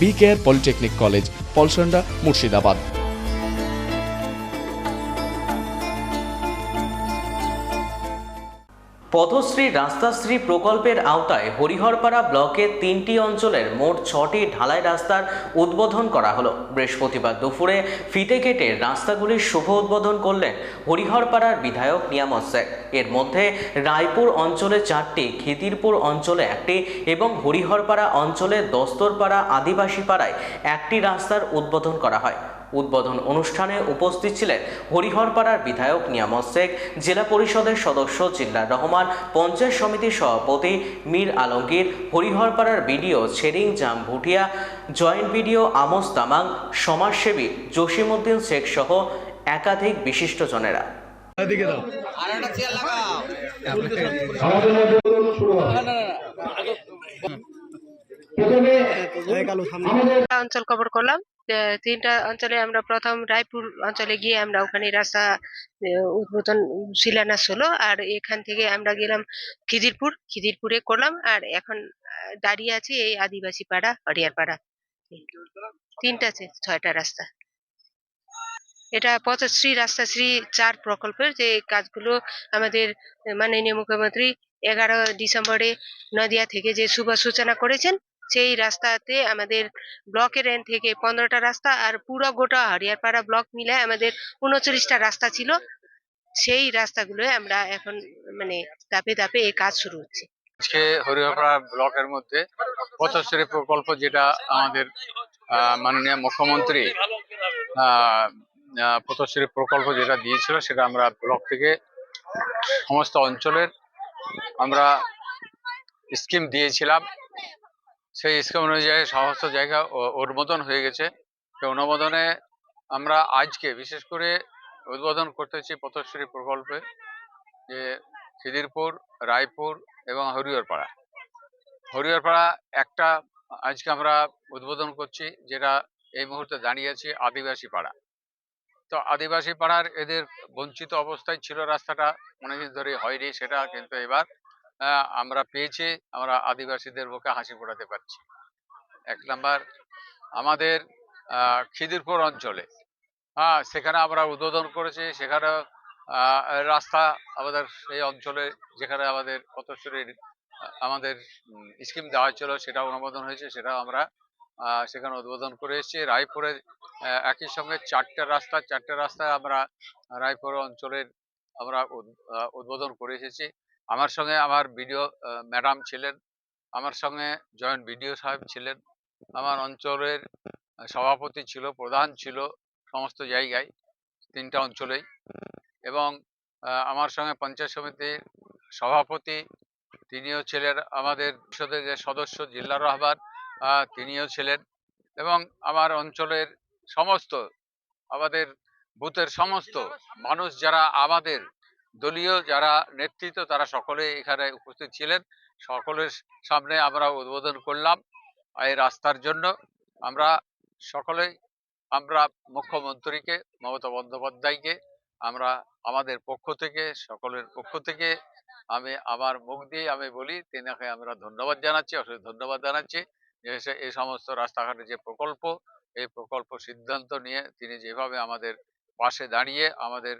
BKR polytechnic college, Palsanda, Murshidabad. Pathashree Rastashree প্রকল্পের আওতায় হরিহরপাড়া ব্লকের 3টি অঞ্চলের মোট 6টি ঢালাই রাস্তার উদ্বোধন করা হলো। বৃহস্পতিবার দুপুরে ফিতে কেটে রাস্তাগুলির শুভ উদ্বোধন করলেন হরিহরপাড়ার বিধায়ক নিয়ামত শেখ। এর মধ্যে রায়পুর অঞ্চলে 4টি, খিদিরপুর অঞ্চলে 1টি এবং হরিহরপাড়া অঞ্চলের দস্তরপাড়া আদিবাসী পাড়ায় 1টি রাস্তার উদ্বোধন করা হয়। উদ্বোধন অনুষ্ঠানে উপস্থিত ছিলেন হরিহরপাড়ার বিধায়ক নিয়ামত শেখ, জেলা পরিষদের সদস্য জিল্লার রহমান, পঞ্চায়েত সমিতির সভাপতি মীর আলমগীর, হরিহরপাড়ার BDO Tshering Jam Bhutia, joint BDO Amos Tamang, সমাজসেবী জসিমউদ্দিন শেখ সহ একাধিক বিশিষ্টজনেরা। অঞ্চল কভার করলাম। 3টা অঞ্চলে আমরা প্রথম রায়পুর অঞ্চলে গিয়ে আমরা ওখানে রাস্তা উদ্বোধন শিলান্যাস হলো, আর এখান থেকে আমরা গেলাম খিদিরপুরে করলাম, আর এখন দাঁড়িয়ে আছি এই আদিবাসী পাড়া, হরিহরপাড়া। 6টা রাস্তা। এটা পথশ্রী রাস্তাশ্রী 4 প্রকল্পের যে কাজগুলো আমাদের মাননীয় মুখ্যমন্ত্রী 11 ডিসেম্বরে নদিয়া থেকে যে শুভ সূচনা করেছেন, সেই রাস্তাতে আমাদের ব্লকের এন্ড থেকে 15টা রাস্তা, আর পুরো গোটা হরিহরপাড়া ব্লক মিলে আমাদের 39টা রাস্তা ছিল। সেই রাস্তাগুলো আমরা এখন ধাপে ধাপে এই কাজ শুরু হচ্ছে। আজকে হরিহরপাড়া ব্লকের মধ্যে পথশ্রী প্রকল্প, যেটা আমাদের মাননীয় মুখ্যমন্ত্রী পথশ্রী প্রকল্প যেটা দিয়েছিল, সেটা আমরা ব্লক থেকে সমস্ত অঞ্চলের আমরা স্কিম দিয়েছিলাম। সেই স্কিম অনুযায়ী সমস্ত জায়গা অনুমোদন হয়ে গেছে। সেই অনুমোদনে আমরা আজকে বিশেষ করে উদ্বোধন করতেছি পথশ্রী প্রকল্পে, যে খিদিরপুর, রায়পুর এবং হরিহরপাড়া একটা আজকে আমরা উদ্বোধন করছি, যেটা এই মুহূর্তে দাঁড়িয়ে আছি আদিবাসী পাড়া। তো আদিবাসী পাড়ার এদের বঞ্চিত অবস্থায় ছিল রাস্তাটা, অনেকদিন ধরে হয়নি সেটা, কিন্তু এবার আমরা পেয়েছি, আমরা আদিবাসীদের মুখে হাসি ফোটাতে পারছি। 1 নাম্বার আমাদের খিদিরপুর অঞ্চলে, সেখানে আমরা উদ্বোধন করেছি। সেখানে রাস্তা আমাদের সেই অঞ্চলে যেখানে আমাদের পথশ্রীর আমাদের স্কিম দেওয়া ছিল, সেটা অনুমোদন হয়েছে, সেটা আমরা সেখানে উদ্বোধন করে এসেছি। রায়পুরে একই সঙ্গে 4টে রাস্তায় আমরা রায়পুর অঞ্চলের আমরা উদ্বোধন করে এসেছি। আমার সঙ্গে আমার বিডিও ম্যাডাম ছিলেন, আমার সঙ্গে জয়েন্ট বিডিও সাহেব ছিলেন, আমার অঞ্চলের সভাপতি ছিল, প্রধান ছিল সমস্ত জায়গায় 3টা অঞ্চলেই, এবং আমার সঙ্গে পঞ্চায়েত সমিতির সভাপতি তিনিও ছিলেন, আমাদের পরিষদের যে সদস্য জিল্লার রহমান তিনিও ছিলেন, এবং আমার অঞ্চলের সমস্ত আমাদের বুথের সমস্ত মানুষ যারা আমাদের দলীয় যারা নেতৃত্ব, তারা সকলে এখানে উপস্থিত ছিলেন। সকলের সামনে আমরা উদ্বোধন করলাম এই রাস্তার জন্য। আমরা সকলেই আমরা মুখ্যমন্ত্রীকে, মমতা বন্দ্যোপাধ্যায়কে আমরা আমাদের পক্ষ থেকে, সকলের পক্ষ থেকে আমি আমার মুখ দিয়ে আমি বলি, তিনাকে আমরা ধন্যবাদ জানাচ্ছি, অশেষ ধন্যবাদ জানাচ্ছি, যে এই সমস্ত রাস্তাঘাটের যে প্রকল্প, এই প্রকল্প সিদ্ধান্ত নিয়ে তিনি যেভাবে আমাদের পাশে দাঁড়িয়ে আমাদের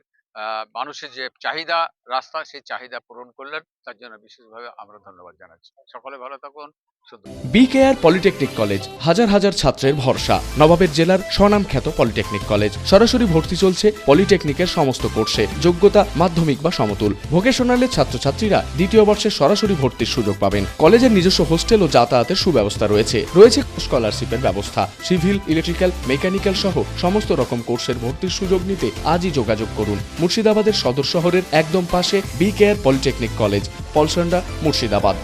মানুষের যে চাহিদা রাস্তা, সেই চাহিদা পূরণ করলেন, তার জন্য বিশেষভাবে আমরা ধন্যবাদ জানাচ্ছি। সকলে ভালো থাকুন। BKR পলিটেকনিক কলেজ, হাজার হাজার ছাত্রের ভরসা। নবাবের জেলার স্বনামখ্যাত পলিটেকনিক কলেজ। সরাসরি ভর্তি চলছে পলিটেকনিকের সমস্ত কোর্সে। যোগ্যতা মাধ্যমিক বা সমতুল। ভোকেশনালের ছাত্রছাত্রীরা 2য় বর্ষে সরাসরি ভর্তির সুযোগ পাবেন। কলেজের নিজস্ব হোস্টেল ও যাতায়াতের সুব্যবস্থা রয়েছে। স্কলারশিপের ব্যবস্থা। সিভিল, ইলেকট্রিক্যাল, মেকানিক্যাল সহ সমস্ত রকম কোর্সের ভর্তির সুযোগ নিতে আজই যোগাযোগ করুন। মুর্শিদাবাদের সদর শহরের একদম পাশে BKR polytechnic college, Palsanda, Murshidabad.